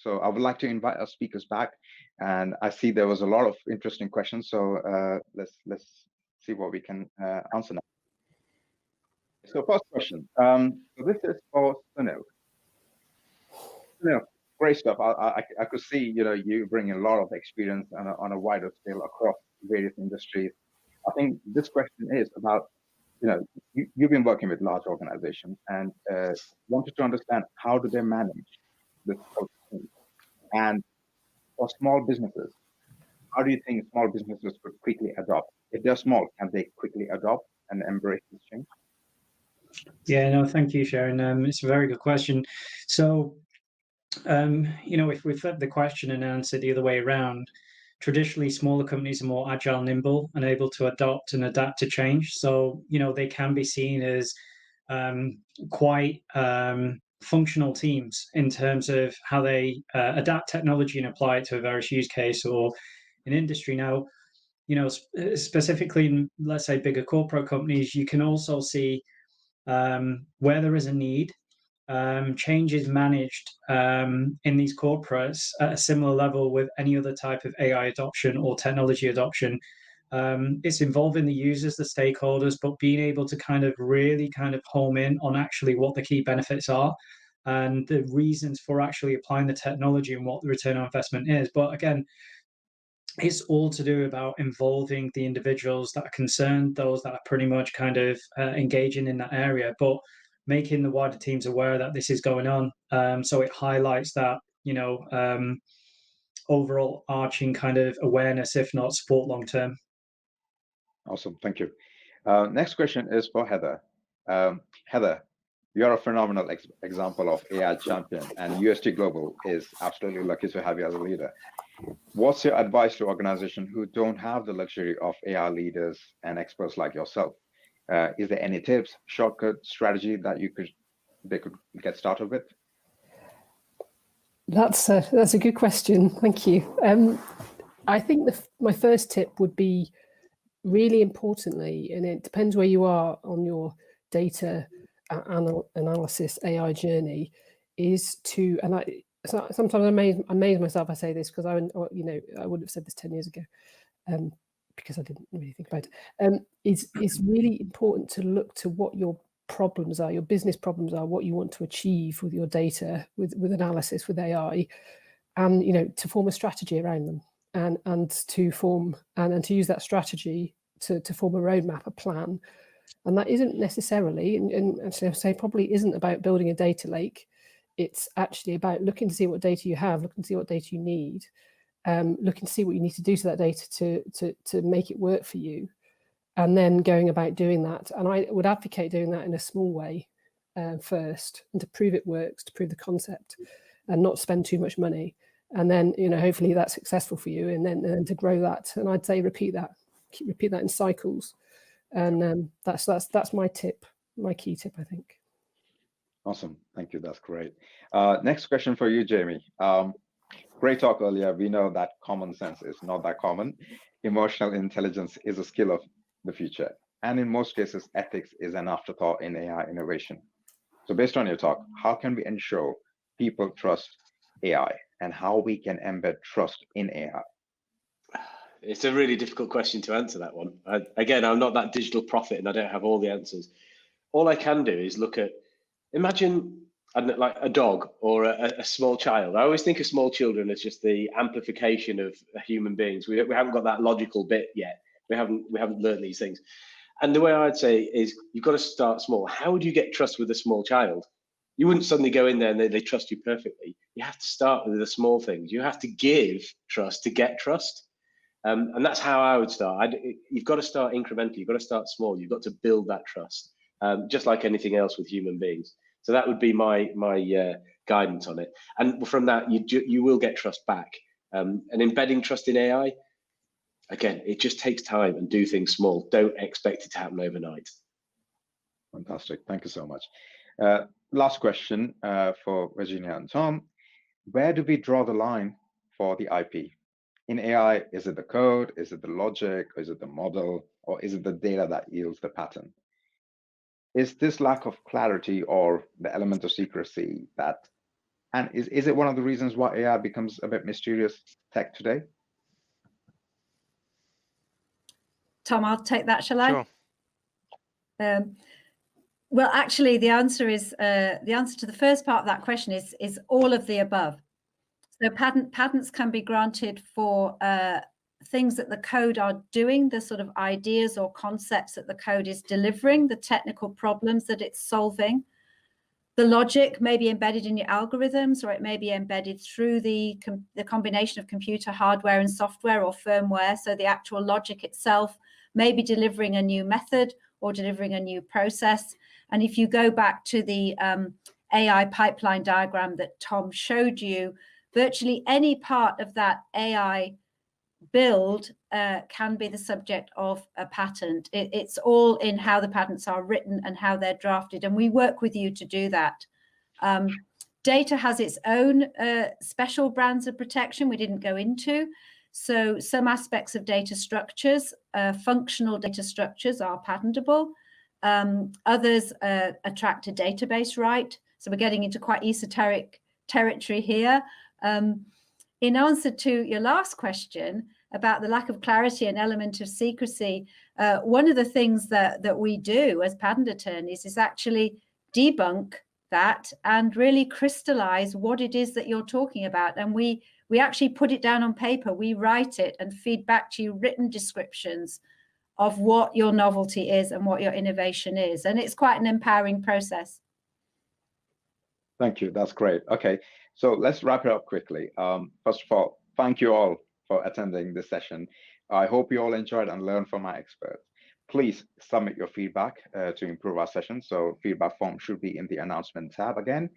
So I would like to invite our speakers back, and I see there was a lot of interesting questions. So let's see what we can answer now. So first question. So this is for Sunil. Sunil, great stuff. I could see you bring a lot of experience on a wider scale across various industries. I think this question is about you've been working with large organizations and wanted to understand how do they manage this whole thing. And for small businesses, how do you think small businesses could quickly adopt? If they're small, can they quickly adopt and embrace this change? Yeah, no, thank you, Sharon. It's a very good question. So, if we flip the question and answer the other way around, traditionally smaller companies are more agile, nimble, and able to adopt and adapt to change. So, they can be seen as quite functional teams in terms of how they adapt technology and apply it to a various use case or an industry. Now, specifically in, let's say, bigger corporate companies, you can also see where there is a need. Change is managed in these corporates at a similar level with any other type of AI adoption or technology adoption. It's involving the users, the stakeholders, but being able to really home in on actually what the key benefits are and the reasons for actually applying the technology and what the return on investment is. But again, it's all to do about involving the individuals that are concerned, those that are pretty much engaging in that area, but making the wider teams aware that this is going on. So it highlights that, overall arching awareness, if not support long term. Awesome, thank you. Next question is for Heather. Heather, you're a phenomenal example of AI champion, and UST Global is absolutely lucky to have you as a leader. What's your advice to organizations who don't have the luxury of AI leaders and experts like yourself? Is there any tips, shortcut, strategy that they could get started with? That's a good question. Thank you. I think my first tip would be, really importantly, and it depends where you are on your data analysis AI journey, is to, and sometimes I amaze myself. I say this because I would have said this 10 years ago, because I didn't really think about it. It's really important to look to what your problems are, your business problems are, what you want to achieve with your data, with analysis, with AI, and to form a strategy around them, and to use that strategy to form a roadmap, a plan. And that isn't necessarily, and actually I say probably isn't about building a data lake. It's actually about looking to see what data you have, looking to see what data you need, looking to see what you need to do to that data to make it work for you, and then going about doing that. And I would advocate doing that in a small way first, and to prove it works, to prove the concept, and not spend too much money. And then hopefully that's successful for you, and then to grow that. And I'd say repeat that in cycles. And that's my tip, my key tip, I think. Awesome, thank you. That's great. Next question for you, Jamie. Great talk earlier. We know that common sense is not that common. Emotional intelligence is a skill of the future. And in most cases, ethics is an afterthought in AI innovation. So based on your talk, how can we ensure people trust AI, and how we can embed trust in AI? It's a really difficult question to answer, that one. Again, I'm not that digital prophet and I don't have all the answers. All I can do is look at, imagine like a dog or a small child. I always think of small children as just the amplification of human beings. We haven't got that logical bit yet. We haven't learned these things. And the way I'd say is, you've got to start small. How would you get trust with a small child? You wouldn't suddenly go in there and they trust you perfectly. You have to start with the small things. You have to give trust to get trust. And that's how I would start. You've got to start incrementally. You've got to start small. You've got to build that trust, just like anything else with human beings. So that would be my guidance on it. And from that, you will get trust back. And embedding trust in AI, again, it just takes time, and do things small. Don't expect it to happen overnight. Fantastic. Thank you so much. Last question for Virginia and Tom. Where do we draw the line for the IP? In AI, is it the code, is it the logic, or is it the model, or is it the data that yields the pattern? Is this lack of clarity or the element of secrecy that And is it one of the reasons why AI becomes a bit mysterious tech today? Tom, I'll take that, shall Sure. I? Well, actually, the answer to the first part of that question is all of the above. So patents can be granted for things that the code are doing, the sort of ideas or concepts that the code is delivering, the technical problems that it's solving. The logic may be embedded in your algorithms, or it may be embedded through the combination of computer hardware and software or firmware. So the actual logic itself may be delivering a new method or delivering a new process. And if you go back to the AI pipeline diagram that Tom showed you, virtually any part of that AI build can be the subject of a patent. It's all in how the patents are written and how they're drafted, and we work with you to do that. Data has its own special brands of protection we didn't go into. So some aspects of data structures, functional data structures, are patentable. Others attract a database right. So we're getting into quite esoteric territory here. In answer to your last question about the lack of clarity and element of secrecy, one of the things that we do as patent attorneys is actually debunk that and really crystallize what it is that you're talking about. And we actually put it down on paper, we write it and feed back to you written descriptions of what your novelty is and what your innovation is. And it's quite an empowering process. Thank you. That's great. Okay, so let's wrap it up quickly. First of all, thank you all for attending this session. I hope you all enjoyed and learned from our experts. Please submit your feedback to improve our session. So feedback form should be in the announcement tab again.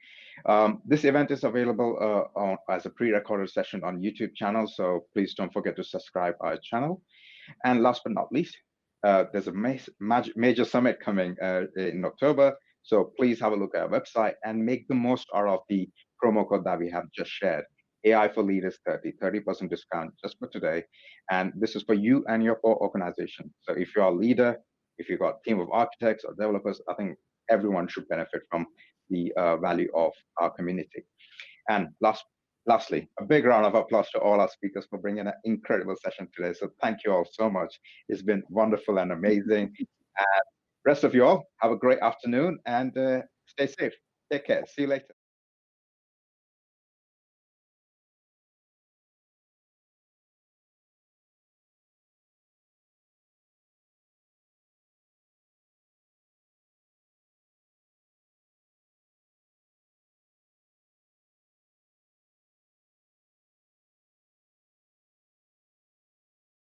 This event is available as a pre-recorded session on YouTube channel. So please don't forget to subscribe our channel. And last but not least, there's a major summit coming in October. So please have a look at our website and make the most out of the promo code that we have just shared. AI for Leaders 30% discount just for today. And this is for you and your organization. So if you're a leader, if you've got a team of architects or developers, I think everyone should benefit from the value of our community. And lastly, a big round of applause to all our speakers for bringing an incredible session today. So thank you all so much. It's been wonderful and amazing. And rest of you all, have a great afternoon and stay safe. Take care. See you later.